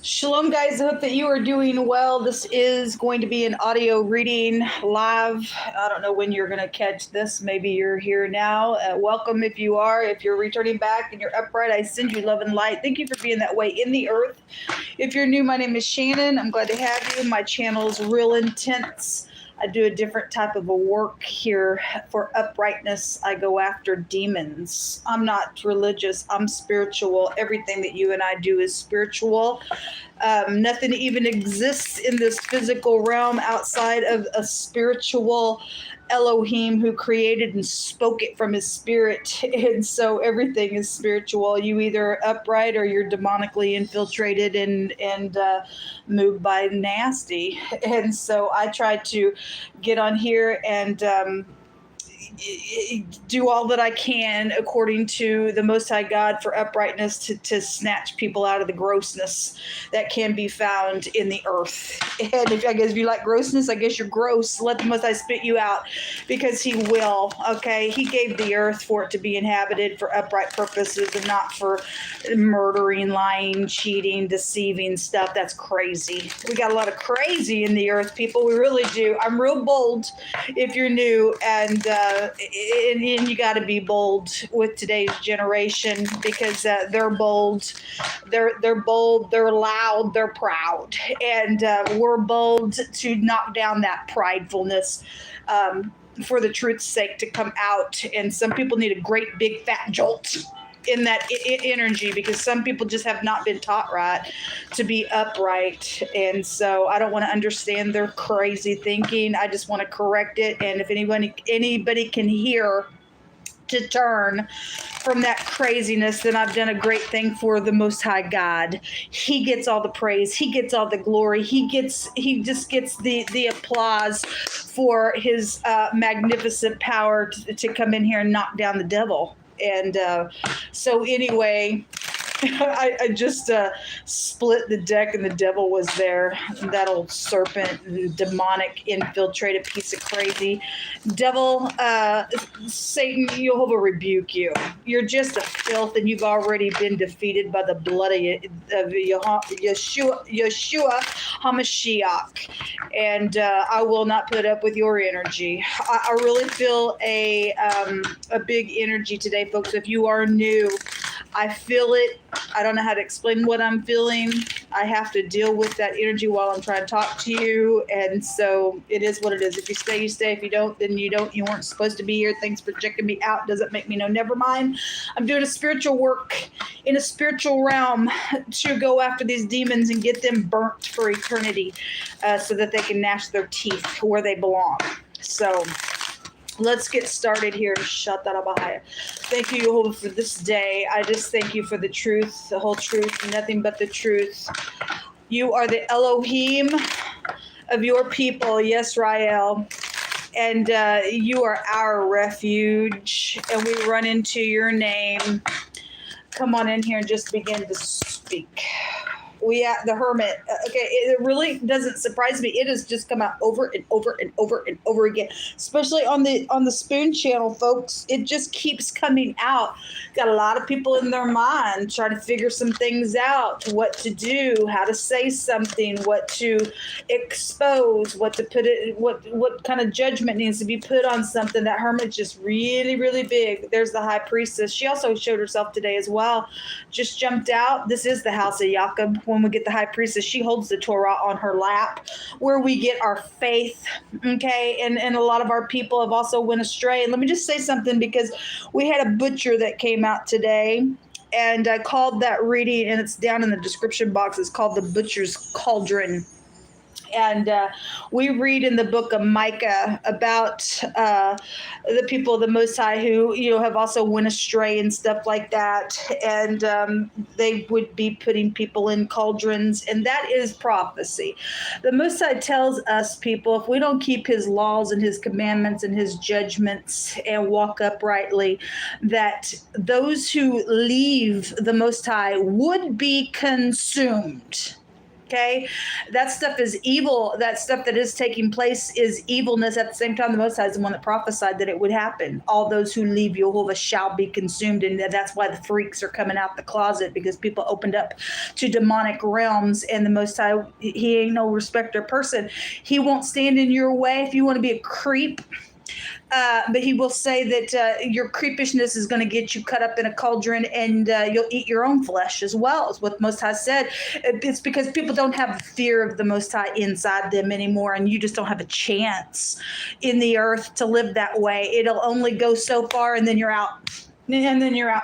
Shalom, guys. I hope that you are doing well. This is going to be an audio reading live. I don't know when you're going to catch this. Maybe you're here now. Welcome if you are. If you're returning back and you're upright, I send you love and light. Thank you for being that way in the earth. If you're new, my name is Shannon. I'm glad to have you. My channel is Real Intense. I do a different type of a work here for uprightness. I go after demons. I'm not religious. I'm spiritual. Everything that you and I do is spiritual. Nothing even exists in this physical realm outside of a spiritual Elohim who created and spoke it from his spirit. And so everything is spiritual. You either upright or you're demonically infiltrated and moved by nasty. And so I try to get on here and do all that I can according to the Most High God for uprightness to snatch people out of the grossness that can be found in the earth. And if you like grossness, I guess you're gross. Let the Most High spit you out because he will, okay? He gave the earth for it to be inhabited for upright purposes and not for murdering, lying, cheating, deceiving stuff. That's crazy. We got a lot of crazy in the earth, people. We really do. I'm real bold if you're new, and you got to be bold with today's generation because they're bold, they're bold, they're loud, they're proud, and we're bold to knock down that pridefulness for the truth's sake to come out. And some people need a great big fat jolt in that energy because some people just have not been taught right to be upright. And so I don't want to understand their crazy thinking. I just want to correct it. And if anybody can hear to turn from that craziness, then I've done a great thing for the Most High God. He gets all the praise. He gets all the glory. He just gets the applause for his magnificent power to come in here and knock down the devil. And so anyway, I just split the deck and the devil was there. That old serpent, demonic, infiltrated piece of crazy. Devil, Satan, Jehovah rebuke you. You're just a filth and you've already been defeated by the blood of Yeshua HaMashiach. And I will not put up with your energy. I really feel a big energy today, folks. If you are new, I feel it. I don't know how to explain what I'm feeling. I have to deal with that energy while I'm trying to talk to you. And so it is what it is. If you stay, you stay. If you don't, then you don't. You weren't supposed to be here. Thanks for checking me out. Doesn't make me know. Never mind. I'm doing a spiritual work in a spiritual realm to go after these demons and get them burnt for eternity so that they can gnash their teeth where they belong. So let's get started here. Thank you, Jehovah, for this day. I just thank you for the truth, the whole truth, nothing but the truth. You are the Elohim of your people, yes, Rael. And you are our refuge, and we run into your name. Come on in here and just begin to speak. The hermit. Okay, it really doesn't surprise me. It has just come out over and over and over and over again, especially on the Spoon channel, folks. It just keeps coming out. Got a lot of people in their mind trying to figure some things out, what to do, how to say something, what to expose, what to put it, what kind of judgment needs to be put on something. That hermit's just really, really big. There's the high priestess. She also showed herself today as well. Just jumped out. This is the house of Jacob. When we get the high priestess, she holds the Torah on her lap, where we get our faith, okay? And a lot of our people have also went astray. And let me just say something, because we had a butcher that came out today, and I called that reading, and it's down in the description box. It's called The Butcher's Cauldron. And we read in the book of Micah about the people of the Most High who, have also went astray and stuff like that. And they would be putting people in cauldrons. And that is prophecy. The Most High tells us, people, if we don't keep his laws and his commandments and his judgments and walk uprightly, that those who leave the Most High would be consumed. Okay, that stuff is evil. That stuff that is taking place is evilness. At the same time, the Most High is the one that prophesied that it would happen. All those who leave Jehovah shall be consumed, and that's why the freaks are coming out the closet, because people opened up to demonic realms. And the Most High, He ain't no respecter of person. He won't stand in your way if you want to be a creep. But He will say that your creepishness is going to get you cut up in a cauldron, and you'll eat your own flesh as well, is what the Most High said. It's because people don't have the fear of the Most High inside them anymore, and you just don't have a chance in the earth to live that way. It'll only go so far, and then you're out. And then you're out.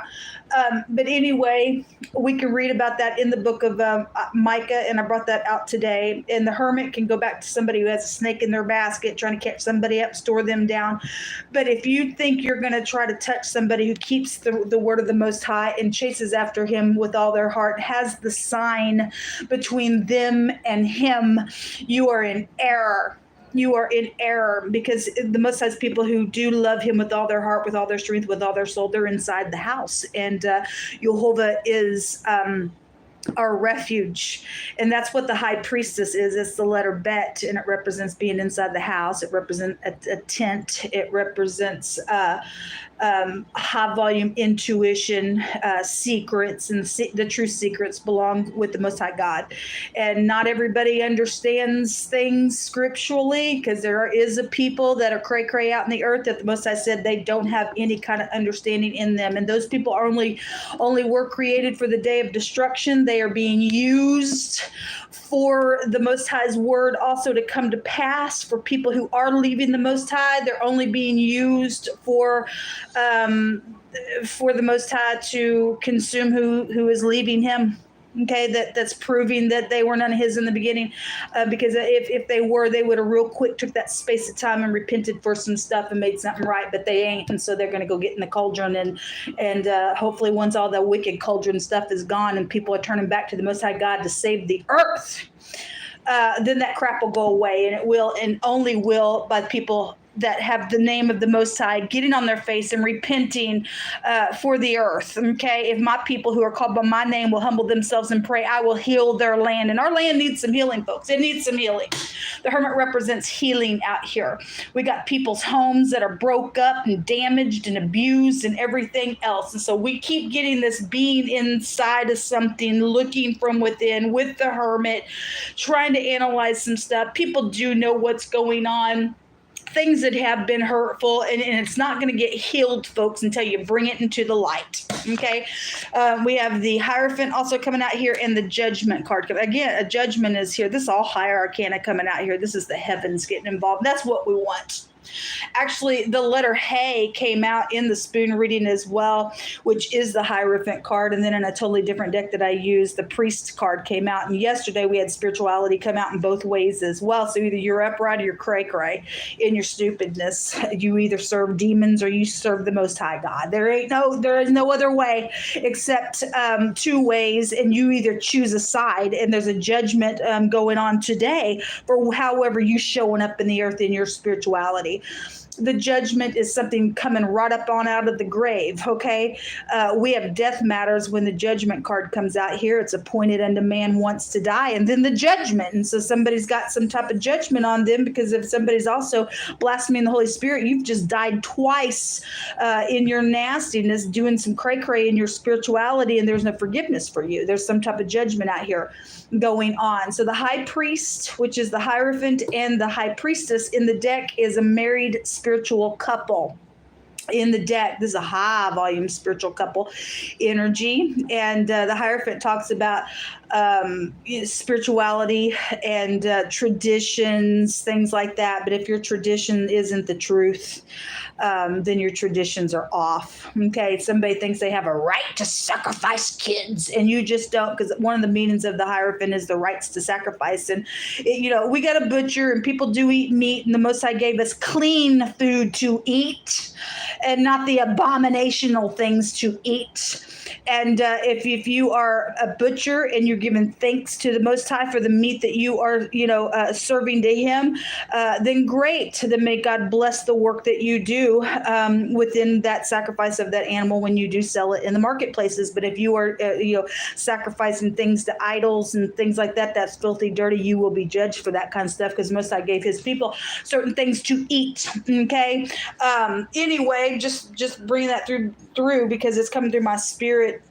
But anyway, we can read about that in the book of Micah, and I brought that out today. And the hermit can go back to somebody who has a snake in their basket, trying to catch somebody up, store them down. But if you think you're going to try to touch somebody who keeps the word of the Most High and chases after Him with all their heart, has the sign between them and Him, you are in error. You are in error, because the Most High's people who do love Him with all their heart, with all their strength, with all their soul, they're inside the house. And Jehovah is our refuge. And that's what the high priestess is. It's the letter Bet, and it represents being inside the house. It represents a tent. It represents high volume intuition, secrets, and the true secrets belong with the Most High God. And not everybody understands things scripturally, because there is a people that are cray out in the earth that the Most High said they don't have any kind of understanding in them. And those people are only were created for the day of destruction. They are being used for the Most High's word also to come to pass. For people who are leaving the Most High, they're only being used for the Most High to consume who is leaving Him. Okay, that's proving that they were none of His in the beginning, because if they were, they would have real quick took that space of time and repented for some stuff and made something right, but they ain't, and so they're going to go get in the cauldron, and hopefully once all the wicked cauldron stuff is gone and people are turning back to the Most High God to save the earth, then that crap will go away, and it will, and only will, by people that have the name of the Most High getting on their face and repenting for the earth. Okay, if my people who are called by my name will humble themselves and pray, I will heal their land. And our land needs some healing, folks. It needs some healing. The hermit represents healing out here. We got people's homes that are broke up and damaged and abused and everything else. And so we keep getting this being inside of something, looking from within with the hermit, trying to analyze some stuff. People do know what's going on. Things that have been hurtful, and it's not going to get healed, folks, until you bring it into the light. Okay, we have the Hierophant also coming out here, and the Judgment card. Again, a judgment is here. This is all higher arcana coming out here. This is the heavens getting involved. That's what we want. Actually, the letter Hay came out in the spoon reading as well, which is the Hierophant card. And then in a totally different deck that I use, the Priest card came out. And yesterday we had Spirituality come out in both ways as well. So either you're upright or you're cray-cray in your stupidness. You either serve demons or you serve the Most High God. There is no other way except two ways. And you either choose a side, and there's a judgment going on today for however you showing up in the earth in your spirituality. The judgment is something coming right up on out of the grave, okay? We have death matters when the judgment card comes out here. It's appointed unto man once to die, and then the judgment. And so somebody's got some type of judgment on them, because if somebody's also blaspheming the Holy Spirit, you've just died twice in your nastiness, doing some cray-cray in your spirituality, and there's no forgiveness for you. There's some type of judgment out here going on. So the high priest, which is the Hierophant, and the high priestess in the deck is a married spiritual couple. In the deck, this is a high volume spiritual couple energy, and the Hierophant talks about spirituality and traditions, things like that. But if your tradition isn't the truth, then your traditions are off. Okay, somebody thinks they have a right to sacrifice kids, and you just don't, because one of the meanings of the Hierophant is the rights to sacrifice. And we got a butcher, and people do eat meat, and the Most High gave us clean food to eat. and not the abominational things to eat. And if you are a butcher and you're giving thanks to the Most High for the meat that you are, serving to Him, then great. Then may God bless the work that you do within that sacrifice of that animal when you do sell it in the marketplaces. But if you are, sacrificing things to idols and things like that, that's filthy, dirty. You will be judged for that kind of stuff, because Most High gave His people certain things to eat. Okay. Anyway, just bring that through because it's coming through my spirit.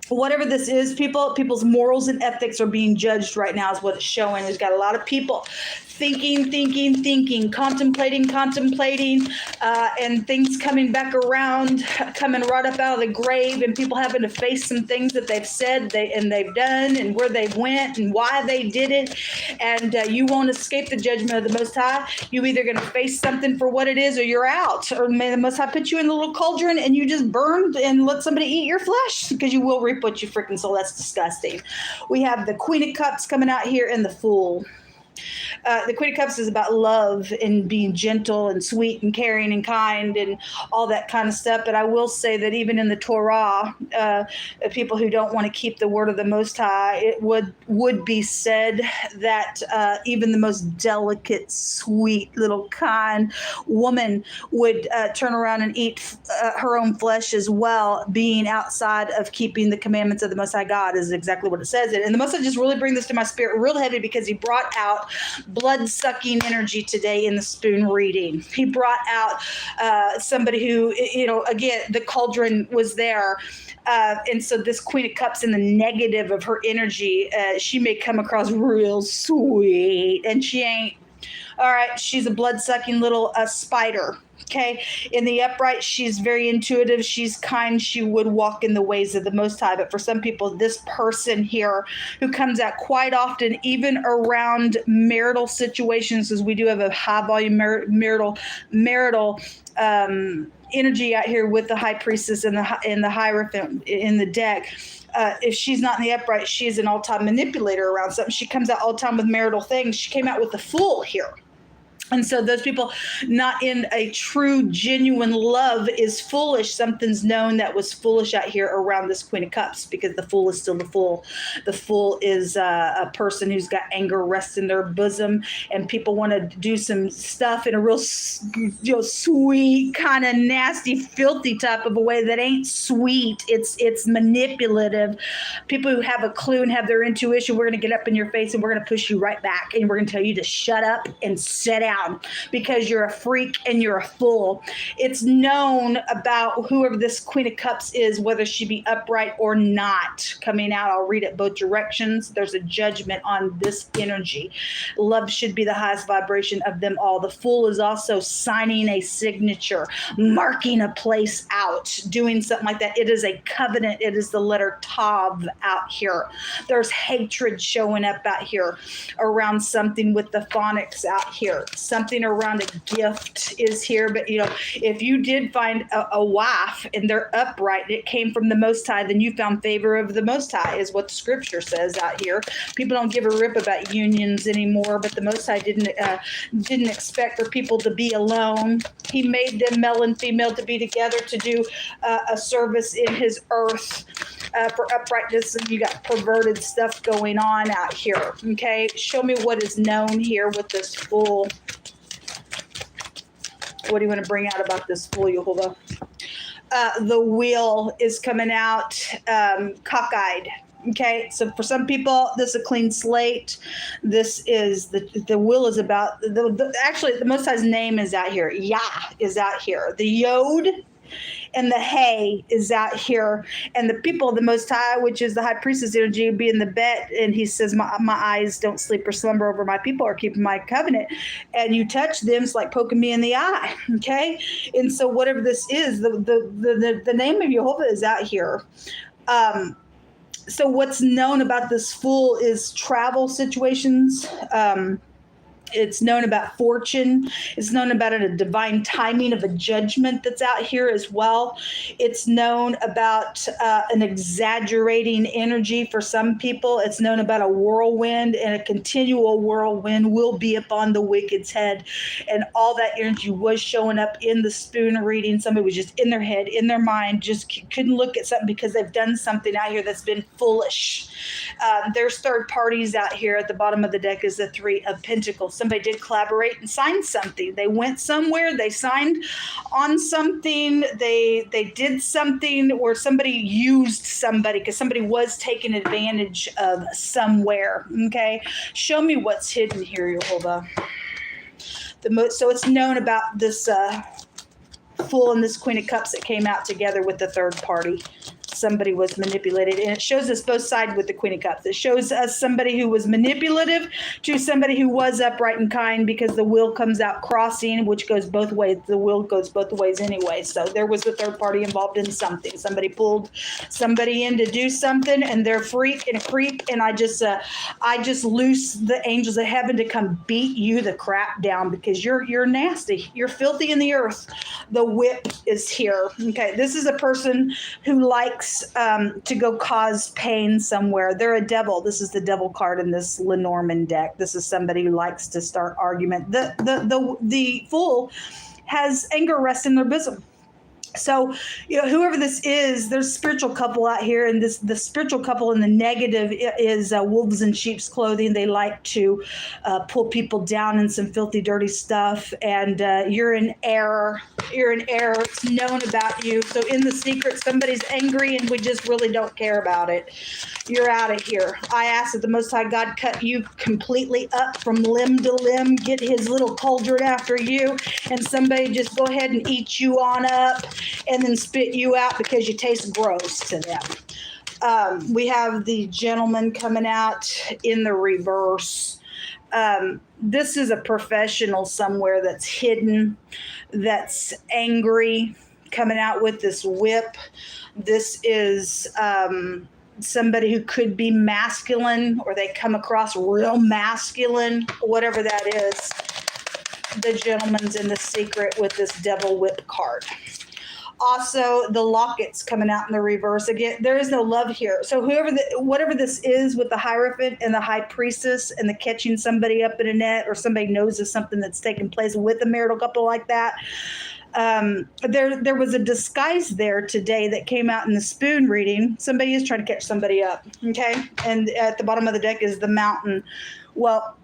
Whatever this is, people's morals and ethics are being judged right now is what it's showing. There's got a lot of people thinking, contemplating, and things coming back around, coming right up out of the grave, and people having to face some things that they've said they've done, and where they went and why they did it. And you won't escape the judgment of the Most High. You either going to face something for what it is, or you're out. Or may the Most High put you in the little cauldron and you just burn and let somebody eat your flesh, because you will reap what you freaking sow. That's disgusting. We have the Queen of Cups coming out here and the Fool. The Queen of Cups is about love and being gentle and sweet and caring and kind and all that kind of stuff. But I will say that even in the Torah, people who don't want to keep the word of the Most High, it would be said that even the most delicate, sweet, little kind woman would turn around and eat her own flesh as well, being outside of keeping the commandments of the Most High God is exactly what it says. And the Most High just really bring this to my spirit real heavy, because He brought out blood-sucking energy today in the spoon reading. He brought out somebody who, again, the cauldron was there. And so this Queen of Cups, in the negative of her energy, she may come across real sweet, and she ain't. All right, she's a blood-sucking little spider. Okay. In the upright, she's very intuitive. She's kind. She would walk in the ways of the Most High. But for some people, this person here who comes out quite often, even around marital situations, because we do have a high volume marital energy out here with the High Priestess and the Hierophant in the deck. If she's not in the upright, she's an all-time manipulator around something. She comes out all the time with marital things. She came out with the Fool here. And so those people not in a true, genuine love is foolish. Something's known that was foolish out here around this Queen of Cups, because the Fool is still the Fool. The Fool is a person who's got anger rest in their bosom, and people want to do some stuff in a real sweet, kind of nasty, filthy type of a way that ain't sweet. It's manipulative. People who have a clue and have their intuition, we're going to get up in your face and we're going to push you right back, and we're going to tell you to shut up and sit down, because you're a freak and you're a fool. It's known about whoever this Queen of Cups is, whether she be upright or not, coming out. I'll read it both directions. There's a judgment on this energy. Love should be the highest vibration of them all. The Fool is also signing a signature, marking a place out, doing something like that. It is a covenant. It is the letter Tav out here. There's hatred showing up out here around something with the phonics out here. Something around a gift is here. But, if you did find a wife and they're upright, it came from the Most High, then you found favor of the Most High, is what the scripture says out here. People don't give a rip about unions anymore, but the Most High didn't expect for people to be alone. He made them male and female to be together to do a service in His earth for uprightness, and you got perverted stuff going on out here. Okay, show me what is known here with this Fool. What do you want to bring out about this Fool, Yehovah? The Wheel is coming out cockeyed. Okay, so for some people, this is a clean slate. This is the Wheel is about actually the Most High's name is out here. Yah is out here. The Yod and the Hay is out here, and the people of the Most High, which is the High Priestess energy, be in the bet. And He says, my eyes don't sleep or slumber over my people, or keeping my covenant. And you touch them, it's like poking me in the eye. Okay, and so whatever this is, the name of Yehovah is out here. So what's known about this Fool is travel situations. It's known about fortune. It's known about a divine timing of a judgment that's out here as well. It's known about an exaggerating energy for some people. It's known about a whirlwind, and a continual whirlwind will be upon the wicked's head. And all that energy was showing up in the spoon reading. Somebody was just in their head, in their mind, just couldn't look at something because they've done something out here that's been foolish. There's third parties out here. At the bottom of the deck is the Three of Pentacles. Somebody did collaborate and sign something. They went somewhere, they signed on something, they did something, or somebody used somebody because somebody was taking advantage of somewhere. Okay, show me what's hidden here, Jehovah. So it's known about this Fool and this Queen of Cups that came out together with the third party. Somebody was manipulated, and it shows us both sides with the Queen of Cups. It shows us somebody who was manipulative to somebody who was upright and kind, because the wheel comes out crossing, which goes both ways. The wheel goes both ways anyway. So there was a third party involved in something. Somebody pulled somebody in to do something, and they're freak and a creep. And I just loose the angels of heaven to come beat you the crap down, because you're nasty. You're filthy in the earth. The whip is here. Okay, this is a person who likes to go cause pain somewhere. They're a devil. This is the devil card in this Lenormand deck. This is somebody who likes to start argument. The Fool has anger rest in their bosom. So, whoever this is, there's a spiritual couple out here, and the spiritual couple in the negative is wolves in sheep's clothing. They like to pull people down in some filthy, dirty stuff, and you're in error. You're in error. It's known about you. So in the secret, somebody's angry, and we just really don't care about it. You're out of here. I ask that the Most High God cut you completely up from limb to limb, get his little cauldron after you, and somebody just go ahead and eat you on up and then spit you out because you taste gross to them. We have the gentleman coming out in the reverse. This is a professional somewhere that's hidden, that's angry, coming out with this whip. This is somebody who could be masculine, or they come across real masculine, whatever that is. The gentleman's in the secret with this devil whip card. Also, the locket's coming out in the reverse. Again, there is no love here. So whatever this is with the Hierophant and the High Priestess and the catching somebody up in a net, or somebody knows of something that's taking place with a marital couple like that, there was a disguise there today that came out in the spoon reading. Somebody is trying to catch somebody up, okay? And at the bottom of the deck is the Mountain. Well,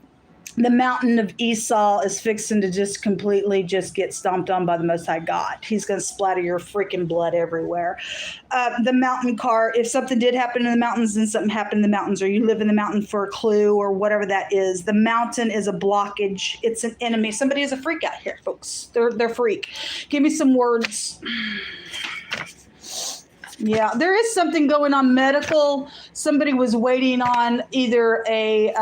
the Mountain of Esau is fixing to just completely just get stomped on by the Most High God. He's going to splatter your freaking blood everywhere. The Mountain card, if something did happen in the mountains, then something happened in the mountains, or you live in the mountain for a clue, or whatever that is. The mountain is a blockage. It's an enemy. Somebody is a freak out here, folks. They're freak. Give me some words. Yeah, there is something going on medical. Somebody was waiting on either a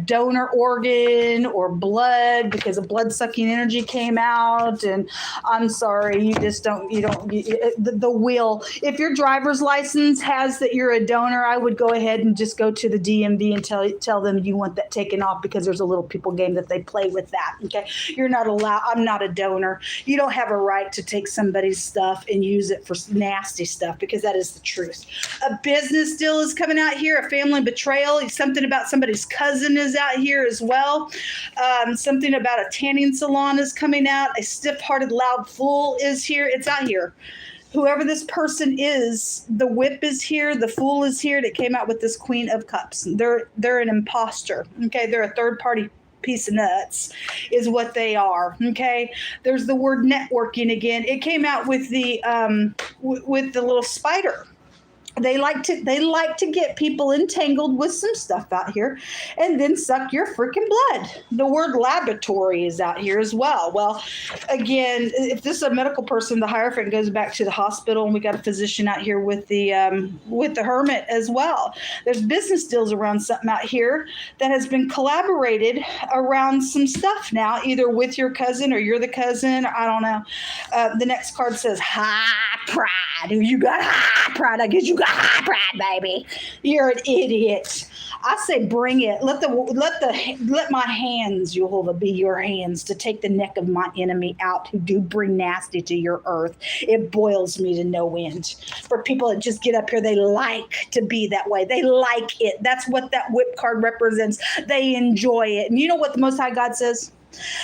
donor organ or blood, because a blood-sucking energy came out. And I'm sorry, the wheel. If your driver's license has that you're a donor, I would go ahead and just go to the DMV and tell them you want that taken off, because there's a little people game that they play with that. Okay, you're not allowed. I'm not a donor. You don't have a right to take somebody's stuff and use it for nasty stuff, because that is the truth. A business deal is coming out here, a family betrayal, something about somebody's cousin is out here as well. Something about a tanning salon is coming out. A stiff-hearted, loud fool is here. It's out here. Whoever this person is, the whip is here, the fool is here, that came out with this Queen of Cups. They're an imposter. Okay, they're a third-party piece of nuts is what they are. Okay, there's the word networking again. It came out with the little spider. They like to get people entangled with some stuff out here and then suck your freaking blood. The word laboratory is out here as well. Well, again, if this is a medical person, the Hierophant goes back to the hospital, and we got a physician out here with the Hermit as well. There's business deals around something out here that has been collaborated around some stuff now, either with your cousin or you're the cousin. I don't know. The next card says high pride. You got high pride. I guess you got Pride, baby. You're an idiot. I say bring it. Let my hands, Jehovah, be your hands to take the neck of my enemy out who do bring nasty to your earth. It boils me to no end. For people that just get up here, they like to be that way. They like it. That's what that whip card represents. They enjoy it. And you know what the Most High God says?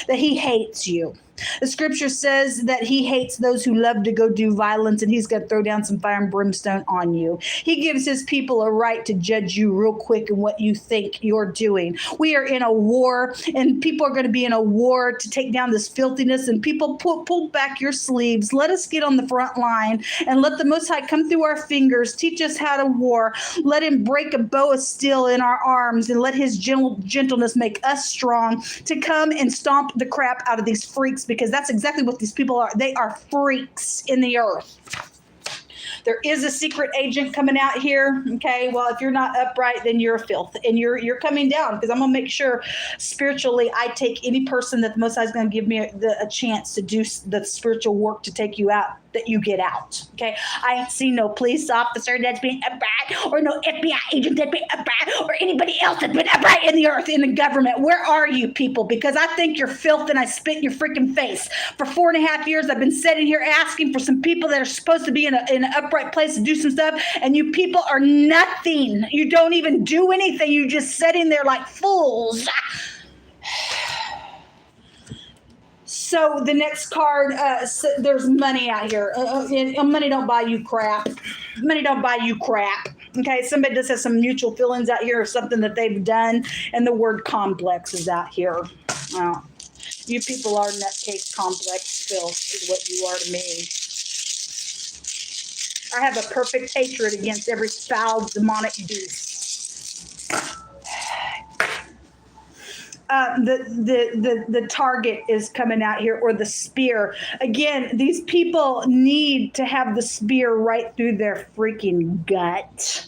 That he hates you. The scripture says that he hates those who love to go do violence, and he's going to throw down some fire and brimstone on you. He gives his people a right to judge you real quick in what you think you're doing. We are in a war, and people are going to be in a war to take down this filthiness, and people pull back your sleeves. Let us get on the front line and let the Most High come through our fingers, teach us how to war. Let him break a bow of steel in our arms, and let his gentleness make us strong to come and stomp the crap out of these freaks, because that's exactly what these people are. They are freaks in the earth. There is a secret agent coming out here. Okay, well, if you're not upright, then you're a filth, and you're coming down, because I'm gonna make sure spiritually I take any person that the Most High is gonna give me a chance to do the spiritual work to take you out, that you get out. Okay, I ain't seen no police officer that's been upright, or no FBI agent that's been upright, or anybody else that's been upright in the earth, in the government. Where are you people? Because I think you're filth, and I spit in your freaking face. For 4.5 years, I've been sitting here asking for some people that are supposed to be in an upright place to do some stuff, and you people are nothing. You don't even do anything. You're just sitting there like fools. So the next card, there's money out here. Money don't buy you crap. Money don't buy you crap. Okay, somebody just has some mutual feelings out here or something that they've done, and the word complex is out here. You people are nutcase complex filth is what you are to me. I have a perfect hatred against every foul demonic beast. The target is coming out here, or the spear. Again, these people need to have the spear right through their freaking gut.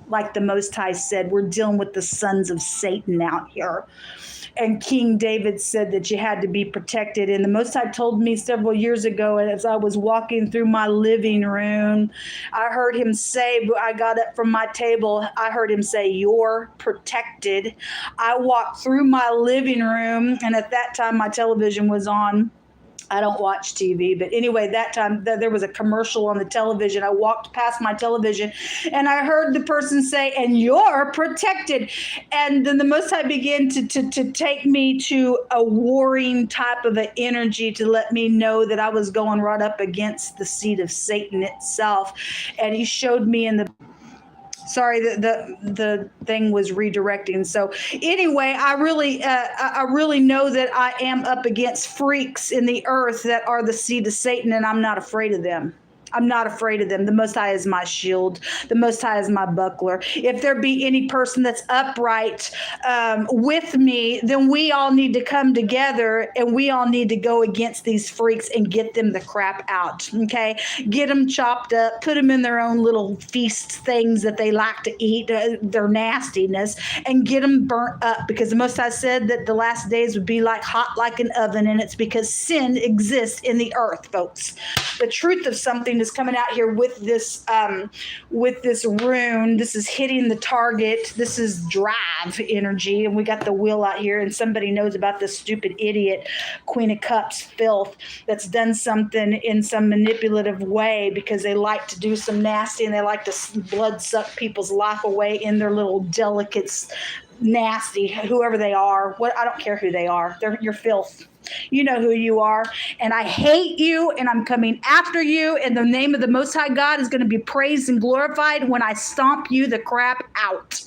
Like the Most High said, we're dealing with the sons of Satan out here. And King David said that you had to be protected. And the Most High told me several years ago, as I was walking through my living room, I heard him say, I got up from my table, I heard him say, "You're protected." I walked through my living room, and at that time my television was on. I don't watch TV, but anyway, that time there was a commercial on the television. I walked past my television, and I heard the person say, "And you're protected." And then the Most High began to take me to a warring type of an energy to let me know that I was going right up against the seed of Satan itself. And he showed me in the Sorry, the thing was redirecting. So anyway, I really know that I am up against freaks in the earth that are the seed of Satan, and I'm not afraid of them. I'm not afraid of them. The Most High is my shield. The Most High is my buckler. If there be any person that's upright with me, then we all need to come together, and we all need to go against these freaks and get them the crap out, okay? Get them chopped up, put them in their own little feast things that they like to eat, their nastiness, and get them burnt up, because the Most High said that the last days would be like hot like an oven, and it's because sin exists in the earth, folks. The truth of something is coming out here with this rune. This is hitting the target. This is drive energy, and we got the wheel out here, and somebody knows about this stupid idiot Queen of Cups filth that's done something in some manipulative way, because they like to do some nasty, and they like to blood suck people's life away in their little delicates, nasty, whoever they are. I don't care who they are. You're filth. You know who you are, and I hate you, and I'm coming after you, and the name of the Most High God is going to be praised and glorified when I stomp you the crap out.